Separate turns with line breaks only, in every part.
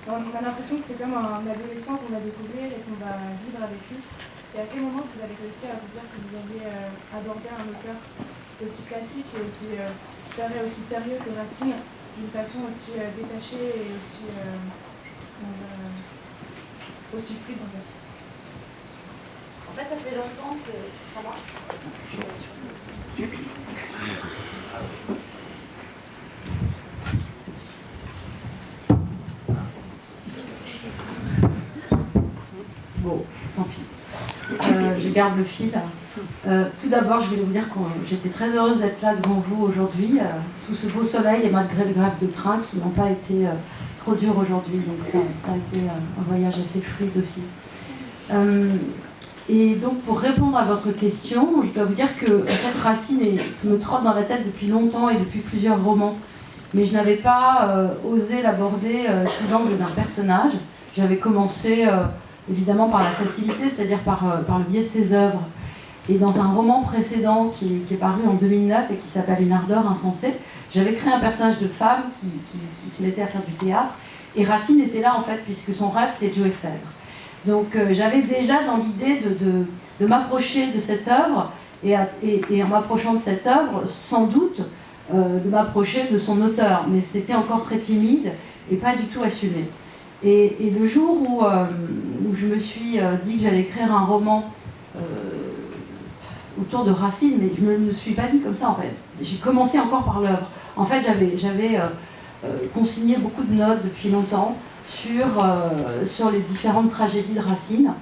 On a l'impression que c'est comme un adolescent qu'on va découvrir et qu'on va vivre avec lui. Et à quel moment vous avez réussi à vous dire que vous alliez aborder un auteur aussi classique et aussi, je dirais, aussi sérieux que Racine, d'une façon aussi détachée et aussi, aussi fluide en fait?
En fait, ça fait longtemps que ça marche.
Bon, tant pis. Je garde le fil. Tout d'abord, je voulais vous dire que j'étais très heureuse d'être là devant vous aujourd'hui, sous ce beau soleil et malgré les grèves de train qui n'ont pas été trop dures aujourd'hui. Donc ça a été un voyage assez fluide aussi. Et donc pour répondre à votre question, je dois vous dire que en fait, Racine me trotte dans la tête depuis longtemps et depuis plusieurs romans. Mais je n'avais pas osé l'aborder sous l'angle d'un personnage. J'avais commencé évidemment par la facilité, c'est-à-dire par le biais de ses œuvres. Et dans un roman précédent qui est paru en 2009 et qui s'appelle Une ardeur insensée, j'avais créé un personnage de femme qui se mettait à faire du théâtre. Et Racine était là en fait, puisque son rêve c'était Joe Fèvre. Donc j'avais déjà dans l'idée de m'approcher de cette œuvre, et en m'approchant de cette œuvre, sans doute de m'approcher de son auteur. Mais c'était encore très timide et pas du tout assumé. Et le jour où je me suis dit que j'allais écrire un roman autour de Racine, mais je ne me suis pas dit comme ça en fait. J'ai commencé encore par l'œuvre. En fait, j'avais consigné beaucoup de notes depuis longtemps sur les différentes tragédies de Racine,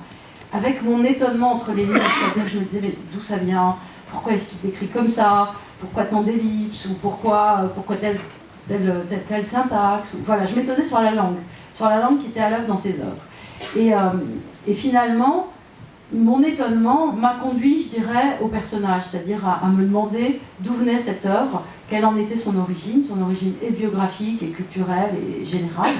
avec mon étonnement entre les lignes, c'est-à-dire que je me disais mais d'où ça vient, pourquoi est-ce qu'il écrit comme ça, pourquoi tant d'ellipses, ou pourquoi telle syntaxe, voilà, je m'étonnais sur la langue qui était à l'œuvre dans ses œuvres. Et finalement, mon étonnement m'a conduit, je dirais, au personnage, c'est-à-dire à me demander d'où venait cette œuvre, quelle en était son origine est biographique et culturelle et générale.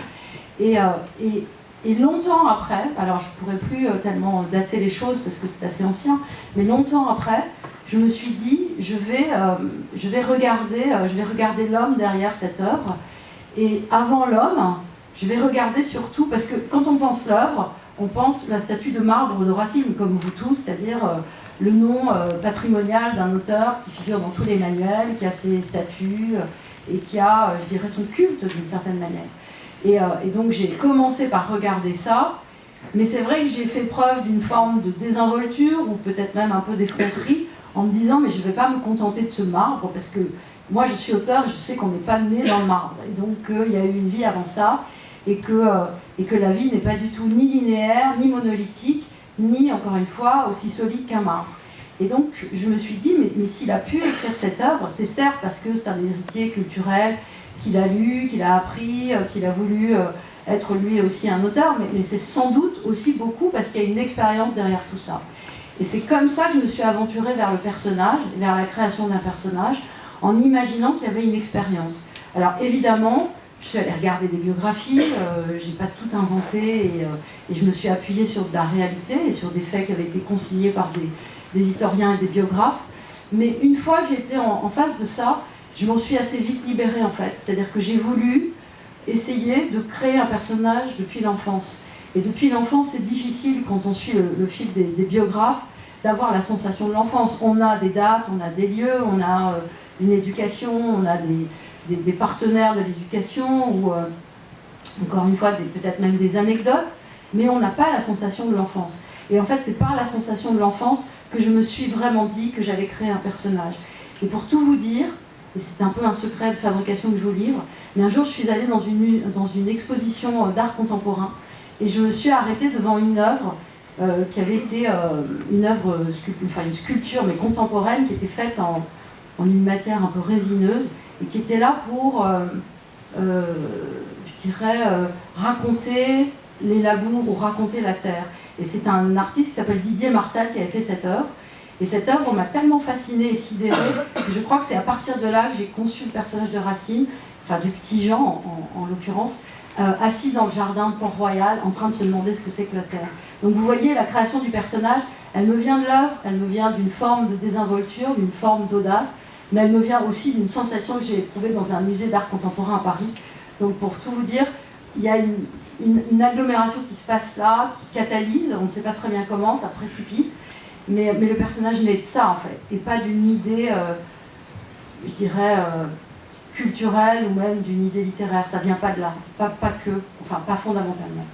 Et longtemps après, alors je ne pourrais plus tellement dater les choses parce que c'est assez ancien, mais longtemps après, je me suis dit, je vais regarder l'homme derrière cette œuvre, et avant l'homme, je vais regarder surtout, parce que quand on pense l'œuvre, on pense la statue de marbre de Racine, comme vous tous, c'est-à-dire le nom patrimonial d'un auteur qui figure dans tous les manuels, qui a ses statues et qui a, je dirais, son culte d'une certaine manière. Et donc j'ai commencé par regarder ça, mais c'est vrai que j'ai fait preuve d'une forme de désinvolture, ou peut-être même un peu d'effronterie, en me disant mais je ne vais pas me contenter de ce marbre, parce que moi je suis auteur et je sais qu'on n'est pas né dans le marbre, et donc il y a eu une vie avant ça, et que la vie n'est pas du tout ni linéaire, ni monolithique, ni, encore une fois, aussi solide qu'un marbre. Et donc, je me suis dit, mais s'il a pu écrire cette œuvre, c'est certes parce que c'est un héritier culturel, qu'il a lu, qu'il a appris, qu'il a voulu être lui aussi un auteur, mais c'est sans doute aussi beaucoup parce qu'il y a une expérience derrière tout ça. Et c'est comme ça que je me suis aventurée vers le personnage, vers la création d'un personnage, en imaginant qu'il y avait une expérience. Alors évidemment, je suis allée regarder des biographies, j'ai pas tout inventé, et je me suis appuyée sur de la réalité et sur des faits qui avaient été consignés par des historiens et des biographes. Mais une fois que j'étais en face de ça, je m'en suis assez vite libérée en fait. C'est-à-dire que j'ai voulu essayer de créer un personnage depuis l'enfance. Et depuis l'enfance, c'est difficile quand on suit le fil des biographes d'avoir la sensation de l'enfance. On a des dates, on a des lieux, on a une éducation, on a des partenaires de l'éducation, ou encore une fois peut-être même des anecdotes, mais on n'a pas la sensation de l'enfance. Et en fait, c'est par la sensation de l'enfance que je me suis vraiment dit que j'allais créer un personnage. Et pour tout vous dire, et c'est un peu un secret de fabrication que je vous livre, mais un jour je suis allée dans une exposition d'art contemporain, et je me suis arrêtée devant une œuvre qui avait été une sculpture mais contemporaine, qui était faite en une matière un peu résineuse, et qui était là pour, je dirais, raconter les labours ou raconter la terre. Et c'est un artiste qui s'appelle Didier Marcel qui avait fait cette œuvre. Et cette œuvre m'a tellement fascinée et sidérée que je crois que c'est à partir de là que j'ai conçu le personnage de Racine, enfin du petit Jean en l'occurrence, assis dans le jardin de Port-Royal en train de se demander ce que c'est que la terre. Donc vous voyez, la création du personnage, elle me vient de l'œuvre, elle me vient d'une forme de désinvolture, d'une forme d'audace, mais elle me vient aussi d'une sensation que j'ai éprouvée dans un musée d'art contemporain à Paris. Donc pour tout vous dire, il y a une agglomération qui se passe là, qui catalyse, on ne sait pas très bien comment, ça précipite, mais le personnage naît de ça en fait, et pas d'une idée, je dirais, culturelle ou même d'une idée littéraire, ça vient pas de là, pas que, enfin pas fondamentalement.